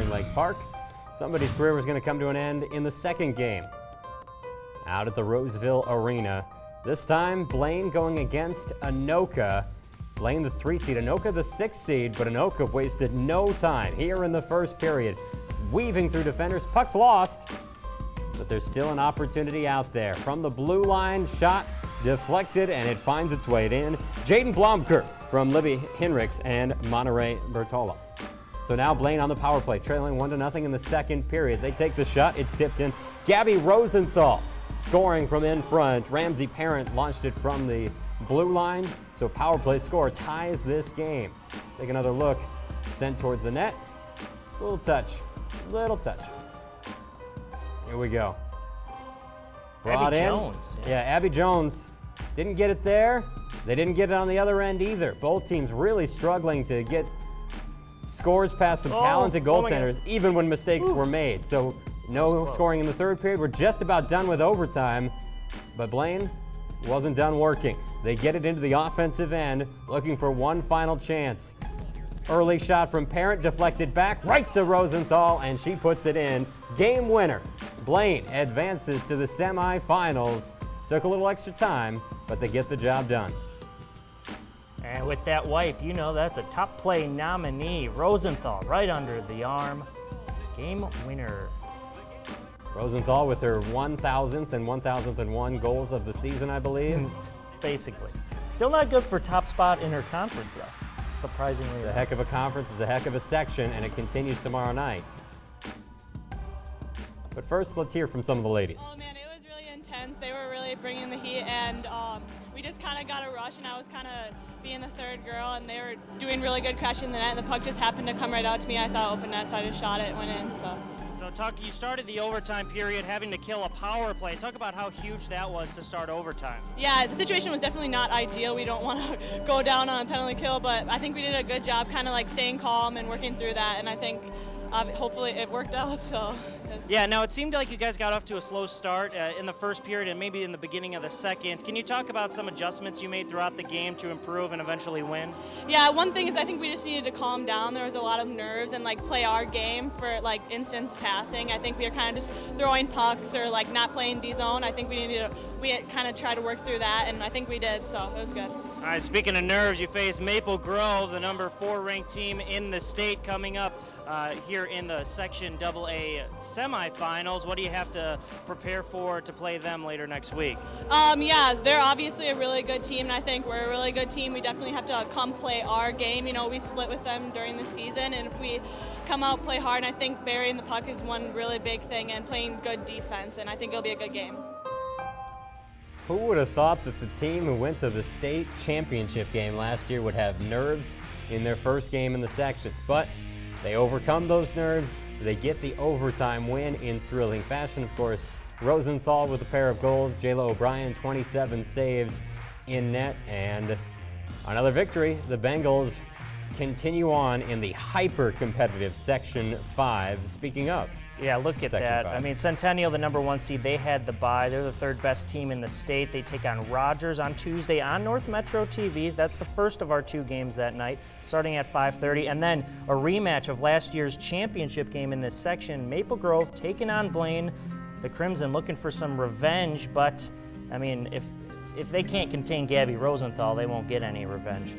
Green Lake Park. Somebody's career was going to come to an end in the second game out at the Roseville Arena. This time, Blaine going against Anoka. Blaine the 3 seed, Anoka the 6 seed, but Anoka wasted no time here in the first period, weaving through defenders. Puck's lost, but there's still an opportunity out there. From the blue line, shot deflected, and it finds its way in. Jaden Blomker from Libby Hinrichs and Monterey Bertolas. So now Blaine on the power play, trailing 1-0 in the second period. They take the shot, it's tipped in. Gabby Rosenthal scoring from in front. Ramsey Parent launched it from the blue line, so power play score ties this game. Take another look, sent towards the net. Just a little touch. Here we go. Brought Abby in. Jones. Yeah, Abby Jones didn't get it there. They didn't get it on the other end either. Both teams really struggling to get scores past some talented goaltenders, even when mistakes were made. So no scoring in the third period. We're just about done with overtime, but Blaine wasn't done working. They get it into the offensive end, looking for one final chance. Early shot from Parent, deflected back right to Rosenthal, and she puts it in. Game winner. Blaine advances to the semifinals. Took a little extra time, but they get the job done. And with that wipe, you know that's a top play nominee. Rosenthal right under the arm. Game winner. Rosenthal with her 1,000th and 1,001 goals of the season, I believe. Basically. Still not good for top spot in her conference, though. Surprisingly. It's a heck of a conference, it's a heck of a section, and it continues tomorrow night. But first, let's hear from some of the ladies. Oh man, it was really intense. They were really bringing the heat, and we just kind of got a rush, and I was kind of being the third girl, and they were doing really good crushing the net, and the puck just happened to come right out to me. I saw open net, so I just shot it and went in. So you started the overtime period having to kill a power play. Talk about how huge that was to start overtime. Yeah, the situation was definitely not ideal. We don't want to go down on a penalty kill, but I think we did a good job kind of like staying calm and working through that, and I think hopefully it worked out. So. Yeah, now it seemed like you guys got off to a slow start in the first period and maybe in the beginning of the second. Can you talk about some adjustments you made throughout the game to improve and eventually win? Yeah, one thing is I think we just needed to calm down. There was a lot of nerves and like play our game for like instance passing. I think we were kind of just throwing pucks or like not playing D-zone. I think we kind of tried to work through that, and I think we did, so it was good. All right, speaking of nerves, you face Maple Grove, the number 4 ranked team in the state, coming up here in the Section AA semifinals. What do you have to prepare for to play them later next week? Yeah, they're obviously a really good team, and I think we're a really good team. We definitely have to come play our game. You know, we split with them during the season, and if we come out, play hard, and I think burying the puck is one really big thing, and playing good defense, and I think it'll be a good game. Who would have thought that the team who went to the state championship game last year would have nerves in their first game in the sections? But they overcome those nerves. They get the overtime win in thrilling fashion. Of course, Rosenthal with a pair of goals. Jayla O'Brien, 27 saves in net. And another victory. The Bengals continue on in the hyper-competitive Section 5. Speaking of, yeah, look at that. 5. I mean, Centennial, the number 1 seed, they had the bye. They're the 3rd best team in the state. They take on Rogers on Tuesday on North Metro TV. That's the first of our 2 games that night, starting at 5:30. And then a rematch of last year's championship game in this section. Maple Grove taking on Blaine. The Crimson looking for some revenge, but, I mean, if they can't contain Gabby Rosenthal, they won't get any revenge.